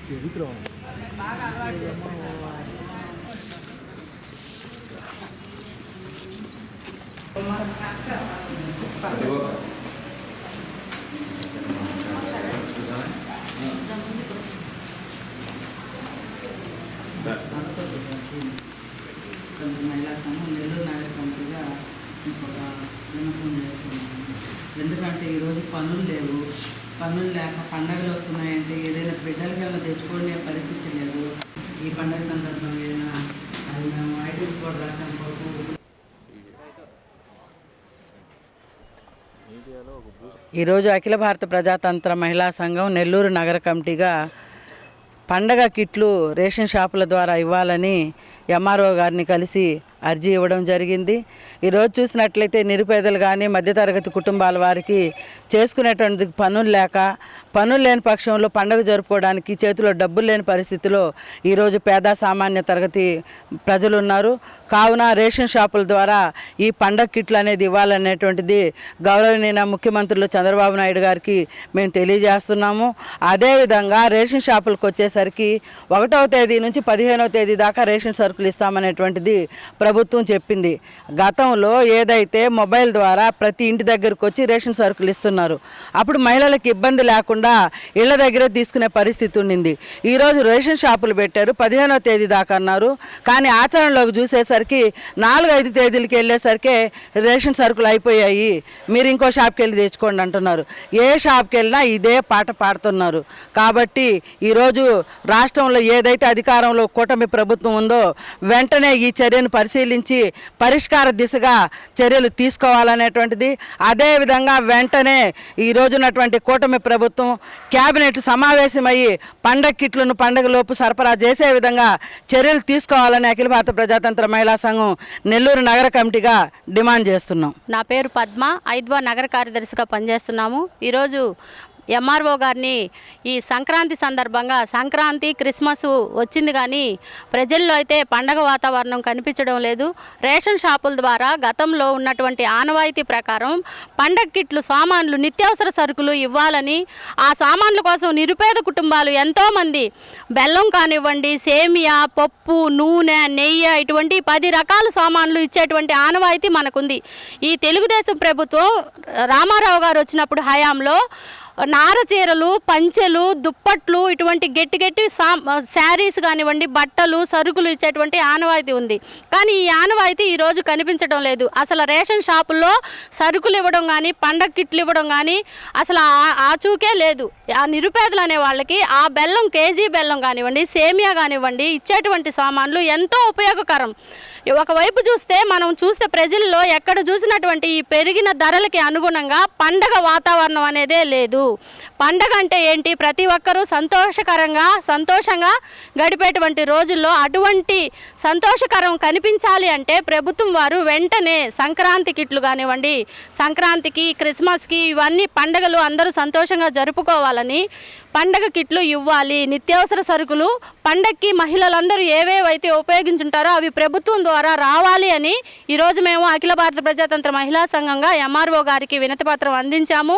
మహిళా సంఘం నెల్లూరు నగర కమిటీగా ఒక విన్నపం చేస్తున్నాను. ఎందుకంటే ఈరోజు పనులు లేవు, పనులు లేక పండుగలు వస్తున్నాయంటే ఏదైనా బిడ్డలకి ఏమైనా తెచ్చుకునే పరిస్థితి లేదు. ఈ పండుగ సందర్భంగా ఏదైనా అది మేము ఐటమ్స్ కూడా రాసాం. ఈరోజు అఖిల భారత ప్రజాతంత్ర మహిళా సంఘం నెల్లూరు నగర కమిటీగా పండగ కిట్లు రేషన్ షాపుల ద్వారా ఇవ్వాలని ఎంఆర్ఓ గారిని కలిసి అర్జీ ఇవ్వడం జరిగింది. ఈరోజు చూసినట్లయితే నిరుపేదలు కానీ మధ్యతరగతి కుటుంబాల వారికి చేసుకునేటువంటి పనులు లేని పక్షంలో పండుగ జరుపుకోవడానికి చేతిలో డబ్బులు లేని పరిస్థితిలో ఈరోజు పేద సామాన్య తరగతి ప్రజలు ఉన్నారు. కావున రేషన్ షాపుల ద్వారా ఈ పండగ కిట్లు అనేది ఇవ్వాలనేటువంటిది గౌరవనీయ ముఖ్యమంత్రులు చంద్రబాబు నాయుడు గారికి మేము తెలియజేస్తున్నాము. అదేవిధంగా రేషన్ షాపులకు వచ్చేసరికి 1వ తేదీ నుంచి 15వ తేదీ దాకా రేషన్ సరుకులు ఇస్తామనేటువంటిది ప్రభుత్వం చెప్పింది. గతంలో ఏదైతే మొబైల్ ద్వారా ప్రతి ఇంటి దగ్గరకు వచ్చి రేషన్ సరుకులు ఇస్తున్నారు, అప్పుడు మహిళలకు ఇబ్బంది లేకుండా ఇళ్ల దగ్గరే తీసుకునే పరిస్థితి ఉండింది. ఈరోజు రేషన్ షాపులు పెట్టారు, 15వ తేదీ దాకా అన్నారు. కానీ ఆచరణలోకి చూసేసరికి 4-5 తేదీలకి వెళ్ళేసరికి రేషన్ సరుకులు అయిపోయాయి, మీరు ఇంకో షాప్కి వెళ్ళి తెచ్చుకోండి అంటున్నారు. ఏ షాప్కి వెళ్ళినా ఇదే పాట పాడుతున్నారు. కాబట్టి ఈరోజు రాష్ట్రంలో ఏదైతే అధికారంలో కూటమి ప్రభుత్వం ఉందో వెంటనే ఈ చర్యను పరిశీలించి పరిష్కార దిశగా చర్యలు తీసుకోవాలనేటువంటిది. అదేవిధంగా వెంటనే ఈ రోజున్నటువంటి కూటమి ప్రభుత్వం క్యాబినెట్ సమావేశమయ్యి పండగ కిట్లను పండగలోపు సరఫరా చేసే విధంగా చర్యలు తీసుకోవాలని అఖిల భారత ప్రజాతంత్ర మహిళా సంఘం నెల్లూరు నగర కమిటీగా డిమాండ్ చేస్తున్నాం. నా పేరు పద్మ, 5వ నగర కార్యదర్శిగా పనిచేస్తున్నాము. ఈరోజు ఎంఆర్ఓ గారిని ఈ సంక్రాంతి సందర్భంగా సంక్రాంతి క్రిస్మస్ వచ్చింది కానీ ప్రజల్లో అయితే పండగ వాతావరణం కనిపించడం లేదు. రేషన్ షాపుల ద్వారా గతంలో ఉన్నటువంటి ఆనవాయితీ ప్రకారం పండగ కిట్లు సామాన్లు నిత్యావసర సరుకులు ఇవ్వాలని, ఆ సామాన్ల కోసం నిరుపేద కుటుంబాలు ఎంతోమంది బెల్లం కానివ్వండి, సేమియా, పప్పు, నూనె, నెయ్యి ఇటువంటి 10 రకాల సామాన్లు ఇచ్చేటువంటి ఆనవాయితీ మనకుంది. ఈ తెలుగుదేశం ప్రభుత్వం రామారావు గారు వచ్చినప్పుడు హయాంలో నారచీరలు, పంచెలు, దుప్పట్లు ఇటువంటి గట్టి శారీస్ కానివ్వండి, బట్టలు, సరుకులు ఇచ్చేటువంటి ఆనవాయితీ ఉంది. కానీ ఈ ఆనవాయితీ ఈరోజు కనిపించడం లేదు. అసలు రేషన్ షాపుల్లో సరుకులు ఇవ్వడం కానీ, పండగ కిట్లు ఇవ్వడం కానీ అసలు ఆచూకే లేదు. ఆ నిరుపేదలు అనే వాళ్ళకి ఆ బెల్లం, కేజీ బెల్లం కానివ్వండి, సేమియా కానివ్వండి ఇచ్చేటువంటి సామాన్లు ఎంతో ఉపయోగకరం. ఒకవైపు చూస్తే ప్రజల్లో ఎక్కడ చూసినటువంటి ఈ పెరిగిన ధరలకి అనుగుణంగా పండగ వాతావరణం అనేదే లేదు. పండగ అంటే ఏంటి? ప్రతి ఒక్కరూ సంతోషంగా గడిపేటువంటి రోజుల్లో అటువంటి సంతోషకరం కనిపించాలి అంటే ప్రభుత్వం వారు వెంటనే సంక్రాంతి కిట్లు కానివ్వండి, సంక్రాంతికి, క్రిస్మస్కి ఇవన్నీ పండగలు అందరూ సంతోషంగా జరుపుకోవాలని పండగ కిట్లు ఇవ్వాలి. నిత్యావసర సరుకులు పండగకి మహిళలందరూ ఏవేవైతే ఉపయోగించుంటారో అవి ప్రభుత్వం ద్వారా రావాలి అని ఈరోజు మేము అఖిల భారత ప్రజాతంత్ర మహిళా సంఘంగా ఎంఆర్ఓ గారికి వినతిపత్రం అందించాము.